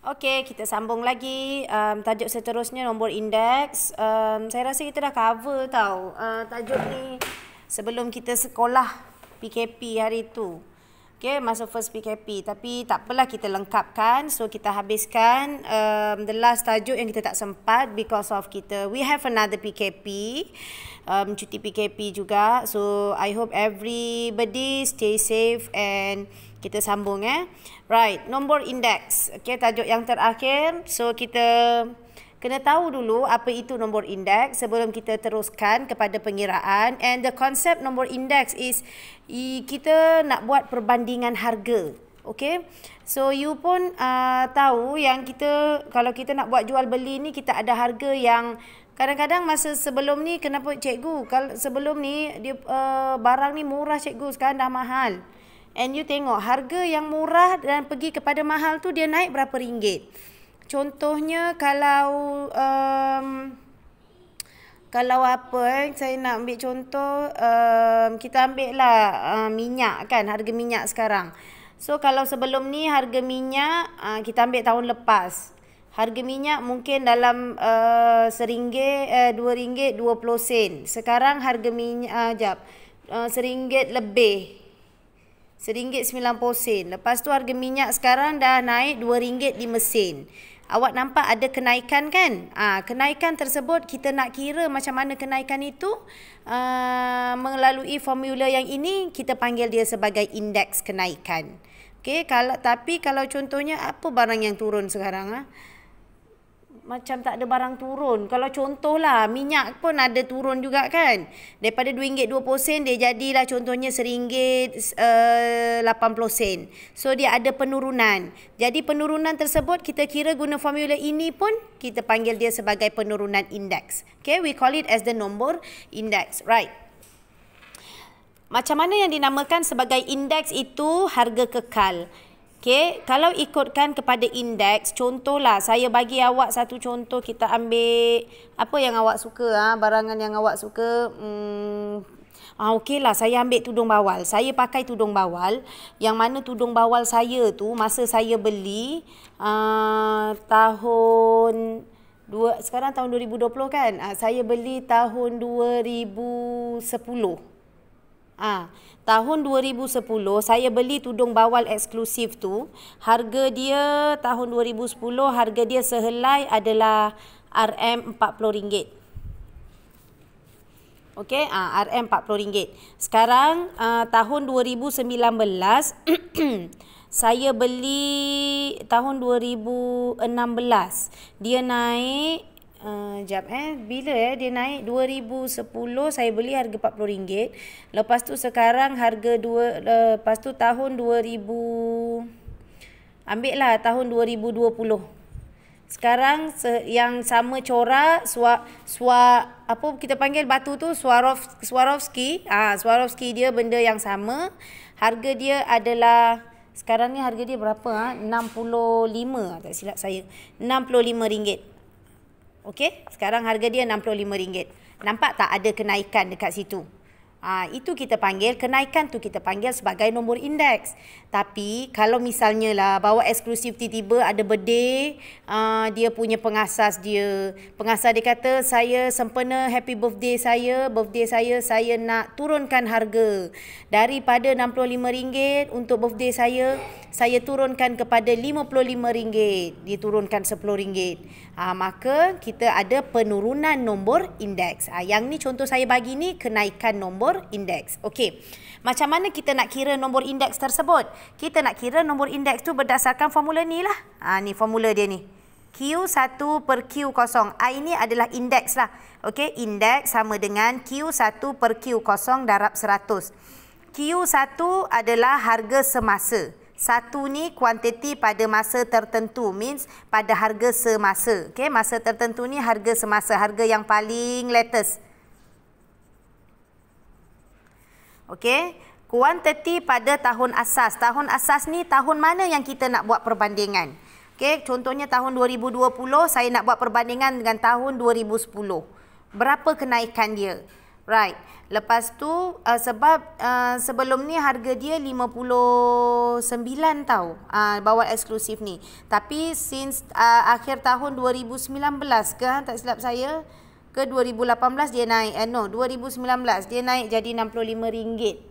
Okey, kita sambung lagi. Tajuk seterusnya nombor indeks. Saya rasa kita dah cover tau tajuk ni sebelum kita sekolah PKP hari tu. Okey, masa first PKP. Tapi tak apalah, kita lengkapkan. So, kita habiskan the last tajuk yang kita tak sempat because of we have another PKP. Cuti PKP juga. So, I hope everybody stay safe and kita sambung Right, nombor indeks. Okey, tajuk yang terakhir. So, kita kena tahu dulu apa itu nombor indeks sebelum kita teruskan kepada pengiraan. And the concept nombor indeks is kita nak buat perbandingan harga. Okey. So, you pun tahu yang kalau kita nak buat jual beli ni, kita ada harga yang kadang-kadang masa sebelum ni, kenapa cikgu? Kalau sebelum ni dia barang ni murah cikgu, sekarang dah mahal. And you tengok harga yang murah dan pergi kepada mahal tu dia naik berapa ringgit. Contohnya kalau saya nak ambil contoh, kita ambil lah minyak kan, harga minyak sekarang. So kalau sebelum ni harga minyak kita ambil tahun lepas. Harga minyak mungkin dalam RM1, RM2.20. Sekarang harga minyak RM1 lebih. RM1.90. Lepas tu harga minyak sekarang dah naik RM2 di mesin. Awak nampak ada kenaikan kan? Kenaikan tersebut kita nak kira macam mana kenaikan itu melalui formula yang ini, kita panggil dia sebagai indeks kenaikan. Okey, tapi kalau contohnya apa barang yang turun sekarang macam tak ada barang turun. Kalau contohlah minyak pun ada turun juga kan. Daripada RM2.20 dia jadilah contohnya RM1.80. So dia ada penurunan. Jadi penurunan tersebut kita kira guna formula ini pun kita panggil dia sebagai penurunan indeks. Okay, we call it as the nombor indeks. Right. Macam mana yang dinamakan sebagai indeks itu harga kekal. Okey, kalau ikutkan kepada indeks, contohlah saya bagi awak satu contoh, kita ambil apa yang awak suka, barangan yang awak suka. Okeylah, saya ambil tudung bawal. Saya pakai tudung bawal, yang mana tudung bawal saya tu masa saya beli sekarang tahun 2020 kan. Saya beli tahun 2010. Tahun 2010 saya beli tudung bawal eksklusif tu. Harga dia tahun 2010, harga dia sehelai adalah RM40. Okey, RM40. Sekarang tahun 2019 saya beli tahun 2016. Dia naik bila dia naik 2010 saya beli harga RM40. Lepas tu sekarang harga lepas tu tahun 2000 ambil lah tahun 2020. Sekarang yang sama corak apa kita panggil batu tu, Swarovski. Swarovski dia benda yang sama. Harga dia adalah sekarang ni harga dia berapa? 65, tak silap saya. RM65. Okey, sekarang harga dia RM65. Nampak tak ada kenaikan dekat situ? Itu kita panggil, kenaikan tu kita panggil sebagai nombor indeks. Tapi kalau misalnya lah bawa eksklusif tiba-tiba ada birthday, dia punya pengasas dia kata, saya sempena happy birthday saya nak turunkan harga daripada RM65 untuk birthday saya turunkan kepada RM55. Dia turunkan RM10. Maka kita ada penurunan nombor indeks. Yang ni contoh saya bagi ni kenaikan nombor indeks. Okey. Macam mana kita nak kira nombor indeks tersebut? Kita nak kira nombor indeks tu berdasarkan formula ni lah. Ni formula dia ni. Q1 per Q0. Ini adalah indeks lah. Okey, indeks sama dengan Q1 per Q0 darab 100. Q1 adalah harga semasa. Satu ni kuantiti pada masa tertentu, means pada harga semasa. Okey, masa tertentu ni harga semasa, harga yang paling latest. Okey, kuantiti pada tahun asas. Tahun asas ni tahun mana yang kita nak buat perbandingan. Okey, contohnya tahun 2020 saya nak buat perbandingan dengan tahun 2010. Berapa kenaikan dia? Right. Lepas tu sebab sebelum ni harga dia 59 tau. Bawal eksklusif ni. Tapi since akhir tahun 2019 ke, tak silap saya, ke 2018 dia naik. 2019 dia naik jadi RM65.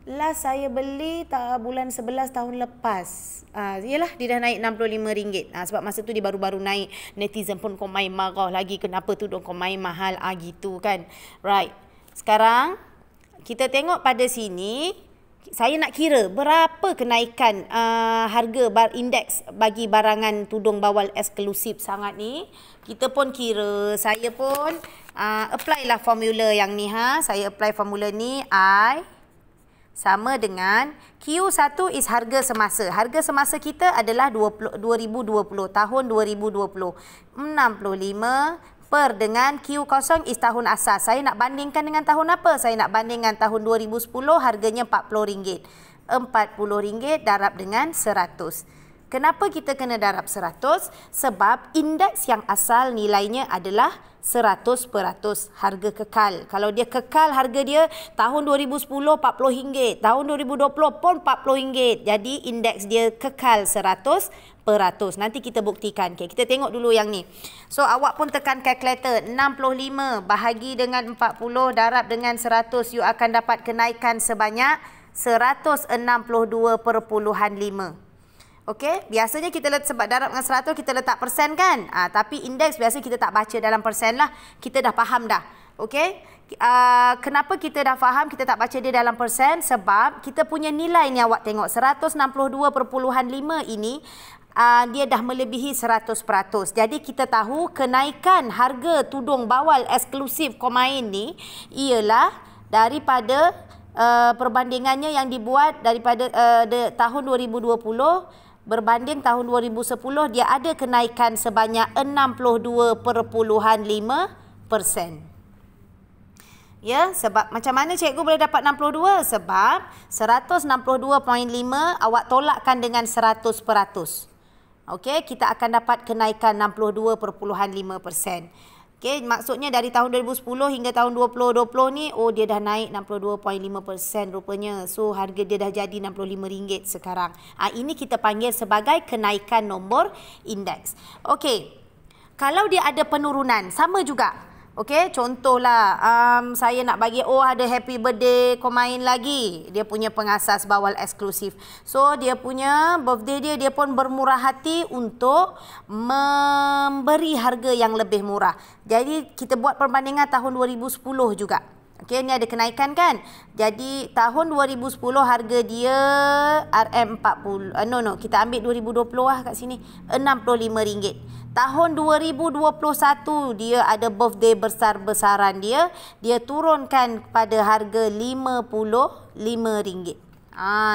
Last saya beli bulan 11 tahun lepas. Yelah, dia dah naik RM65. Sebab masa tu dia baru-baru naik. Netizen pun komai marah lagi. Kenapa tu dong komai mahal? Gitu kan. Right. Sekarang, kita tengok pada sini. Saya nak kira berapa kenaikan harga indeks bagi barangan tudung bawal eksklusif sangat ni. Kita pun kira. Saya pun apply lah formula yang ni. Saya apply formula ni. I sama dengan Q1 is harga semasa. Harga semasa kita adalah 2020, tahun 2020. 65 per dengan Q0 is tahun asas. Saya nak bandingkan dengan tahun apa? Saya nak bandingkan tahun 2010, harganya RM40. RM40 darab dengan 100. Kenapa kita kena darab 100? Sebab indeks yang asal nilainya adalah 100% harga kekal. Kalau dia kekal harga dia tahun 2010 RM40, tahun 2020 pun RM40. Jadi indeks dia kekal 100%. Nanti kita buktikan. Okay, kita tengok dulu yang ni. So awak pun tekan kalkulator. 65 bahagi dengan 40 darab dengan 100. You akan dapat kenaikan sebanyak 162.5. Okey, biasanya kita letak sebab darab dengan 100 kita letak persen kan? Tapi indeks biasa kita tak baca dalam persen lah. Kita dah faham dah. Okey? Kenapa kita dah faham kita tak baca dia dalam persen? Sebab kita punya nilai ni awak tengok 162.5 ini dia dah melebihi 100%. Jadi kita tahu kenaikan harga tudung bawal eksklusif Comain ni ialah daripada perbandingannya yang dibuat daripada tahun 2020 berbanding tahun 2010, dia ada kenaikan sebanyak 62.5%. Ya, sebab macam mana cikgu boleh dapat 62? Sebab 162.5 awak tolakkan dengan 100%. Okey, kita akan dapat kenaikan 62.5%. Okey, maksudnya dari tahun 2010 hingga tahun 2020 ni, dia dah naik 62.5% rupanya. So, harga dia dah jadi RM65 sekarang. Ini kita panggil sebagai kenaikan nombor indeks. Okey, kalau dia ada penurunan, sama juga. Okey, contohlah saya nak bagi ada happy birthday Comain lagi. Dia punya pengasas bawal eksklusif. So dia punya birthday dia pun bermurah hati untuk memberi harga yang lebih murah. Jadi kita buat perbandingan tahun 2010 juga. Okey, ni ada kenaikan kan? Jadi tahun 2010 harga dia RM40. Kita ambil 2020 lah kat sini. RM65. Tahun 2021 dia ada birthday besar-besaran dia. Dia turunkan pada harga RM55.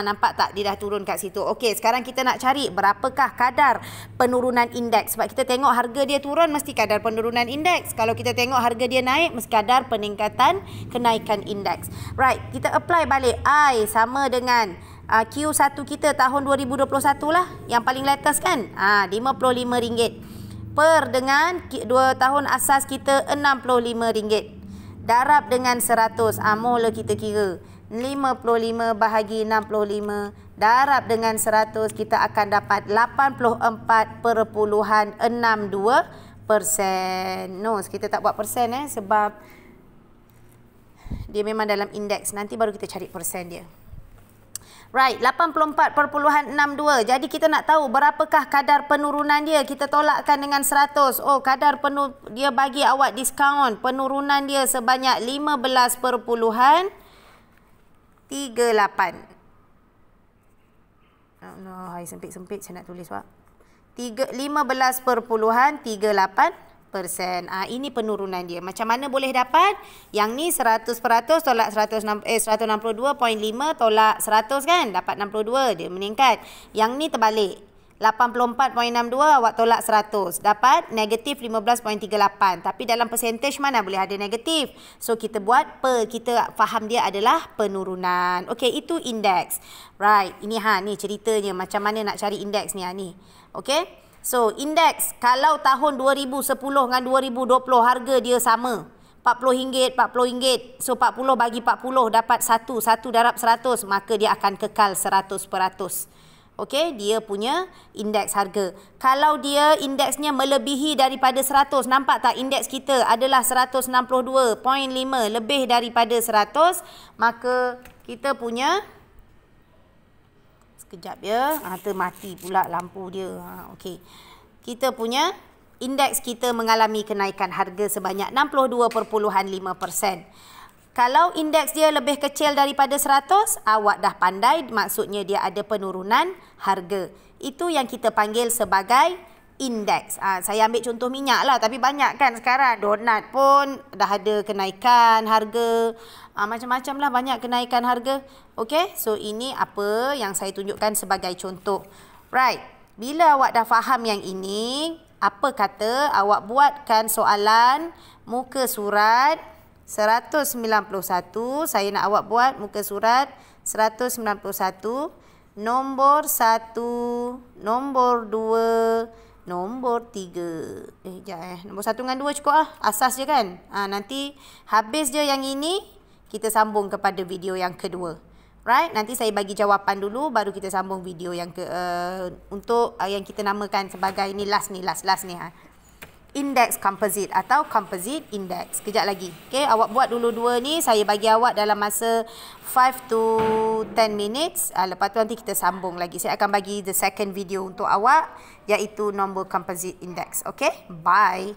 Nampak tak dia dah turun kat situ. Okey, sekarang kita nak cari berapakah kadar penurunan indeks. Sebab kita tengok harga dia turun mesti kadar penurunan indeks. Kalau kita tengok harga dia naik mesti kadar peningkatan kenaikan indeks. Right, kita apply balik. I sama dengan Q1 kita tahun 2021 lah. Yang paling latest kan? RM55. Per dengan 2 tahun asas kita RM65. Darab dengan 100. Mula kita kira. 55 bahagi 65 darab dengan 100 kita akan dapat 84.62%. Kita tak buat persen sebab dia memang dalam indeks. Nanti baru kita cari persen dia. Right, 84.62. Jadi kita nak tahu berapakah kadar penurunan dia. Kita tolakkan dengan 100. Kadar dia bagi awak diskaun. Penurunan dia sebanyak 15.38. Hai sempit-sempit saya nak tulis pak. 15.38%. Ini penurunan dia. Macam mana boleh dapat? Yang ni 100% tolak 162.5 tolak 100 kan? Dapat 62. Dia meningkat. Yang ni terbalik. 84.62 awak tolak 100. Dapat negatif 15.38. Tapi dalam percentage mana boleh ada negatif? So kita buat kita faham dia adalah penurunan. Okey, itu indeks. Right. Ini ni ceritanya macam mana nak cari indeks ni ni. Okey. So, indeks kalau tahun 2010 dengan 2020 harga dia sama. RM40, RM40. So 40 bagi 40 dapat 1 darab 100, maka dia akan kekal 100%. Okey, dia punya indeks harga. Kalau dia indeksnya melebihi daripada 100, nampak tak indeks kita adalah 162.5, lebih daripada 100, maka kita punya, sekejap ya, termati pula lampu dia. Okey. Kita punya indeks kita mengalami kenaikan harga sebanyak 62.5%. Kalau indeks dia lebih kecil daripada 100, awak dah pandai, maksudnya dia ada penurunan harga. Itu yang kita panggil sebagai indeks. Saya ambil contoh minyak lah, tapi banyak kan sekarang. Donat pun dah ada kenaikan harga. Macam-macam lah, banyak kenaikan harga. Okey, so ini apa yang saya tunjukkan sebagai contoh. Right, bila awak dah faham yang ini, apa kata awak buatkan soalan muka surat 191, saya nak awak buat muka surat 191, nombor 1, nombor 2, nombor 3. Nombor 1 dengan 2 cukup lah, asas je kan. Nanti habis je yang ini, kita sambung kepada video yang kedua. Right, nanti saya bagi jawapan dulu, baru kita sambung video yang untuk yang kita namakan sebagai ni last ni. Index composite atau composite index. Kejap lagi. Okey, awak buat dulu dua ni. Saya bagi awak dalam masa 5 to 10 minutes. Lepas tu nanti kita sambung lagi. Saya akan bagi the second video untuk awak, iaitu nombor composite index. Okey, bye.